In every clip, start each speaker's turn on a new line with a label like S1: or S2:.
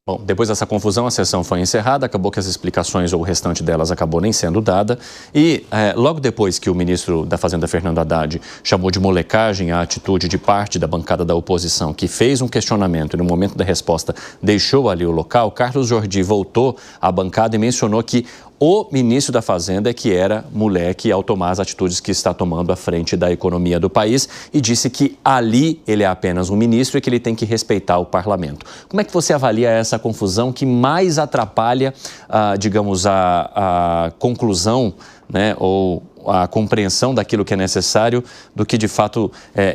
S1: Bom, depois dessa confusão, a sessão foi encerrada, acabou que as explicações ou o restante delas acabou nem sendo dada e logo depois que o ministro da Fazenda, Fernando Haddad, chamou de molecagem a atitude de parte da bancada da oposição, que fez um questionamento e no momento da resposta deixou ali o local, Carlos Jordi voltou à bancada e mencionou que o ministro da Fazenda é que era moleque ao tomar as atitudes que está tomando à frente da economia do país e disse que ali ele é apenas um ministro e que ele tem que respeitar o parlamento. Como é que você avalia essa confusão que mais atrapalha, digamos, a conclusão, né, ou a compreensão daquilo que é necessário do que, de fato,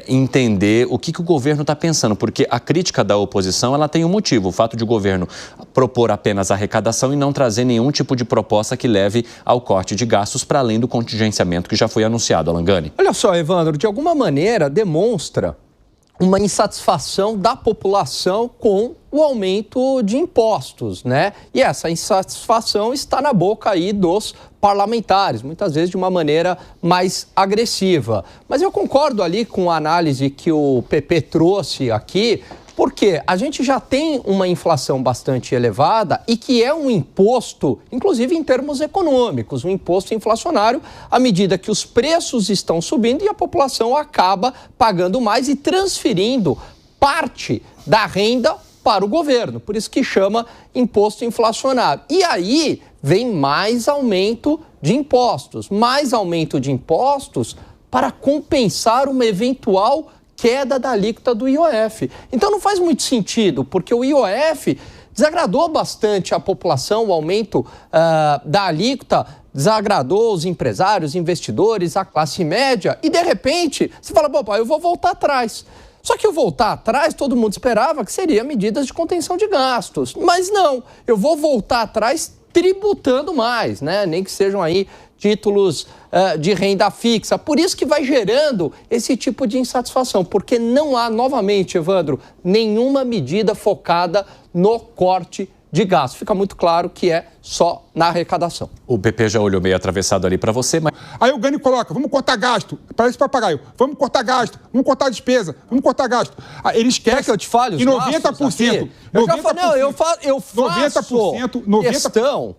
S1: entender o que o governo está pensando? Porque a crítica da oposição ela tem um motivo, o fato de o governo propor apenas arrecadação e não trazer nenhum tipo de proposta que leve ao corte de gastos para além do contingenciamento que já foi anunciado. Alan Gani.
S2: Olha só, Evandro, de alguma maneira demonstra uma insatisfação da população com o aumento de impostos, né? E essa insatisfação está na boca aí dos parlamentares, muitas vezes de uma maneira mais agressiva. Mas eu concordo ali com a análise que o PP trouxe aqui, porque a gente já tem uma inflação bastante elevada e que é um imposto, inclusive em termos econômicos, um imposto inflacionário, à medida que os preços estão subindo e a população acaba pagando mais e transferindo parte da renda para o governo. Por isso que chama imposto inflacionário. E aí vem mais aumento de impostos para compensar uma eventual queda da alíquota do IOF. Então não faz muito sentido, porque o IOF desagradou bastante a população, o aumento da alíquota desagradou os empresários, investidores, a classe média, e de repente você fala, bom, pai, eu vou voltar atrás. Só que eu voltar atrás, todo mundo esperava que seria medidas de contenção de gastos, mas não, eu vou voltar atrás tributando mais, né? Nem que sejam aí títulos de renda fixa. Por isso que vai gerando esse tipo de insatisfação, porque não há, novamente, Evandro, nenhuma medida focada no corte de gastos. Fica muito claro que é só na arrecadação.
S1: O PP já olhou meio atravessado ali para você, mas...
S3: Aí o Gani coloca, vamos cortar gasto, parece papagaio, vamos cortar gasto, vamos cortar despesa, vamos cortar gasto. Ele esquece
S2: que eu te fale,
S3: que 90%...
S2: Eu faço questão...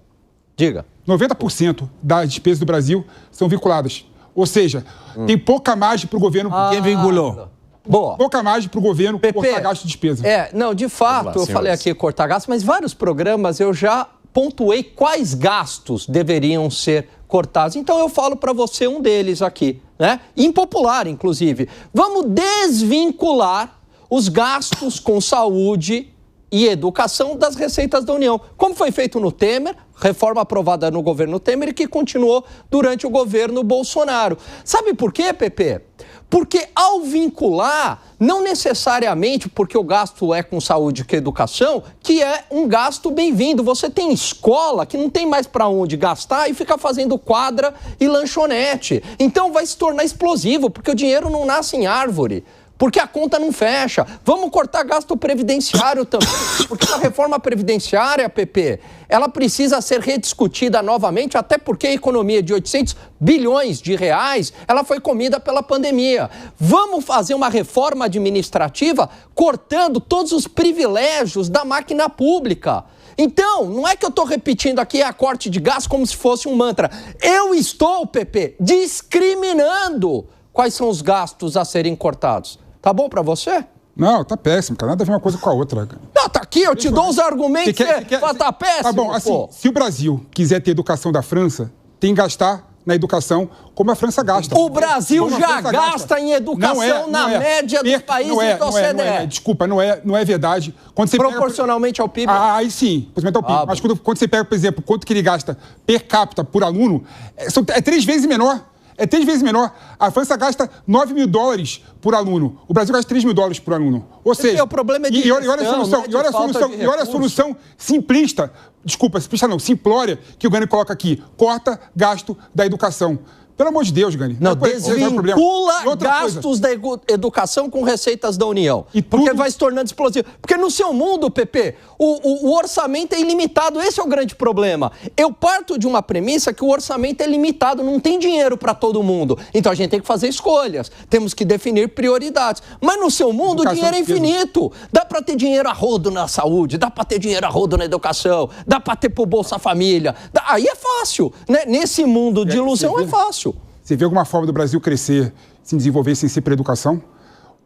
S2: Diga.
S3: 90% das despesas do Brasil são vinculadas. Ou seja, tem pouca margem para o governo...
S4: Quem vinculou?
S2: Boa.
S3: Pouca margem para o governo cortar gasto de despesa.
S2: Não, de fato, eu falei aqui cortar gasto, mas vários programas eu já pontuei quais gastos deveriam ser cortados. Então eu falo para você um deles aqui, né? Impopular, inclusive. Vamos desvincular os gastos com saúde e educação das receitas da União. Como foi feito no Temer, reforma aprovada no governo Temer e que continuou durante o governo Bolsonaro. Sabe por quê, Pepe? Porque ao vincular, não necessariamente porque o gasto é com saúde e educação, que é um gasto bem-vindo. Você tem escola que não tem mais para onde gastar e fica fazendo quadra e lanchonete. Então vai se tornar explosivo, porque o dinheiro não nasce em árvore. Porque a conta não fecha. Vamos cortar gasto previdenciário também, porque a reforma previdenciária, PP, ela precisa ser rediscutida novamente, até porque a economia de 800 bilhões de reais, ela foi comida pela pandemia. Vamos fazer uma reforma administrativa cortando todos os privilégios da máquina pública. Então, não é que eu estou repetindo aqui a corte de gastos como se fosse um mantra. Eu estou, PP, discriminando quais são os gastos a serem cortados. Tá bom pra você?
S3: Não, tá péssimo, cara. Nada a ver uma coisa com a outra.
S2: Não, tá aqui, eu te dou os argumentos que tá péssimo.
S3: Tá bom, assim, se o Brasil quiser ter educação da França, tem que gastar na educação como a França gasta.
S2: O Brasil já gasta em educação na média dos países da OCDE.
S3: Desculpa, não é verdade. Quando você
S2: proporcionalmente ao PIB?
S3: Aí sim, proporcionalmente ao PIB. Mas quando você pega, por exemplo, quanto que ele gasta per capita por aluno, é 3 vezes menor. É 3 vezes menor. A França gasta 9 mil dólares por aluno. O Brasil gasta 3 mil dólares por aluno. Ou seja...
S2: O problema é de
S3: olha a solução simplista, desculpa, simplista não, simplória, que o Gani coloca aqui. Corta gasto da educação. Pelo amor de Deus, Gani.
S2: Não, desvincula gastos da educação com receitas da União. Porque vai se tornando explosivo. Porque no seu mundo, PP, o orçamento é ilimitado. Esse é o grande problema. Eu parto de uma premissa que o orçamento é limitado, não tem dinheiro para todo mundo. Então a gente tem que fazer escolhas. Temos que definir prioridades. Mas no seu mundo, o dinheiro é infinito. Dá para ter dinheiro a rodo na saúde, dá para ter dinheiro a rodo na educação, dá para ter pro Bolsa Família. Aí é fácil. Né? Nesse mundo de ilusão é fácil.
S3: Você vê alguma forma do Brasil crescer, se desenvolver sem ser para educação?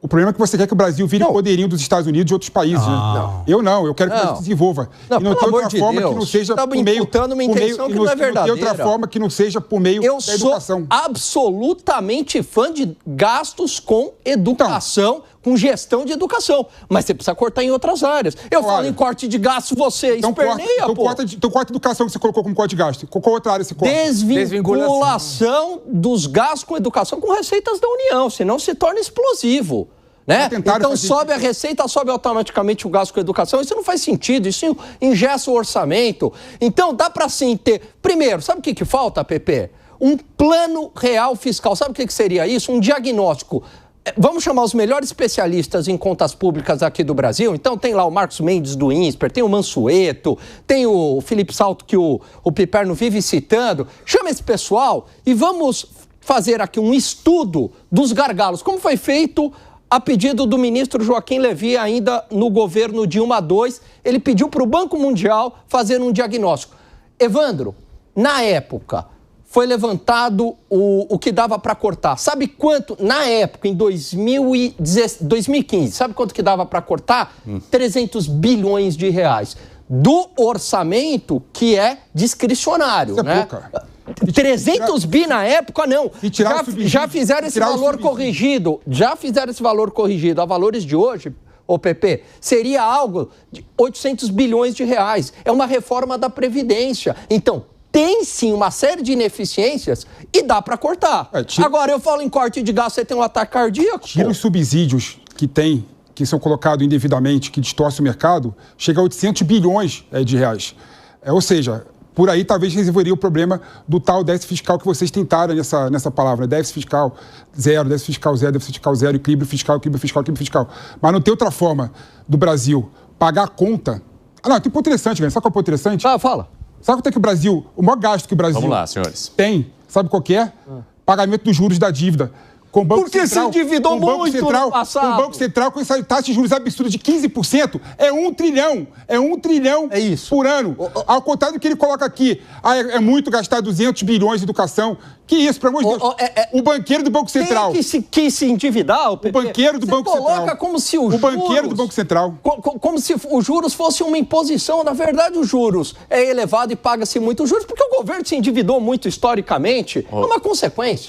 S3: O problema é que você quer que o Brasil vire o poderio dos Estados Unidos e de outros países. Né? Não. Eu quero que o Brasil se desenvolva.
S2: Não,
S3: e não tem outra forma que não seja por meio...
S2: uma intenção que não é verdadeira.
S3: Não tem outra forma que não seja por meio da educação.
S2: Eu sou absolutamente fã de gastos com educação, com gestão de educação. Mas você precisa cortar em outras áreas. Eu falo em corte de gastos, você esperneia, pô.
S3: Então corta a educação que você colocou como corte de gasto. Qual outra área você corta?
S2: Desvinculação dos gastos com educação com receitas da União, senão se torna explosivo. Né? Então sobe a receita, sobe automaticamente o gasto com educação. Isso não faz sentido, isso engessa o orçamento. Então dá para sim ter... Primeiro, sabe o que falta, PP? Um plano real fiscal. Sabe o que seria isso? Um diagnóstico. Vamos chamar os melhores especialistas em contas públicas aqui do Brasil. Então tem lá o Marcos Mendes do INSPER, tem o Mansueto, tem o Felipe Salto que o Piperno vive citando. Chama esse pessoal e vamos fazer aqui um estudo dos gargalos. Como foi feito a pedido do ministro Joaquim Levy ainda no governo Dilma II. Ele pediu para o Banco Mundial fazer um diagnóstico. Evandro, na época... foi levantado o que dava para cortar. Sabe quanto? Na época, em 2015, sabe quanto que dava para cortar? 300 bilhões de reais. Do orçamento que é discricionário.
S3: Isso
S2: né? 300 bi na época, não. Já fizeram esse valor corrigido. Já fizeram esse valor corrigido a valores de hoje... Ô, PP, seria algo de 800 bilhões de reais. É uma reforma da Previdência. Então... tem sim uma série de ineficiências e dá para cortar. Agora, eu falo em corte de gasto, você tem um ataque cardíaco?
S3: Tira os subsídios que são colocados indevidamente, que distorcem o mercado, chega a 800 bilhões de reais. Ou seja, por aí talvez resolveria o problema do tal déficit fiscal que vocês tentaram nessa palavra. Déficit fiscal zero, déficit fiscal zero, déficit fiscal zero, equilíbrio fiscal, equilíbrio fiscal, equilíbrio fiscal. Mas não tem outra forma do Brasil pagar a conta... Não, tem um ponto interessante, né? Sabe qual é o ponto interessante?
S2: Fala.
S3: Sabe quanto é que o Brasil, o maior gasto que o Brasil
S1: Vamos lá, senhores.
S3: tem, sabe qual que é? Pagamento dos juros da dívida. Com o Banco Central,
S2: se endividou muito no passado.
S3: Com o Banco Central, com essa taxa de juros absurda de 15%, é 1 trilhão. É 1 trilhão por ano. Ao contrário do que ele coloca aqui. É muito gastar 200 bilhões de educação. Que isso, pelo amor de Deus. O banqueiro do Banco Central.
S2: Tem que se endividar, o
S3: banqueiro do Banco Central.
S2: Coloca como se o
S3: banqueiro do Banco Central.
S2: Como se os juros fossem uma imposição. Na verdade, os juros é elevado e paga-se muito juros, porque o governo se endividou muito historicamente. É uma consequência.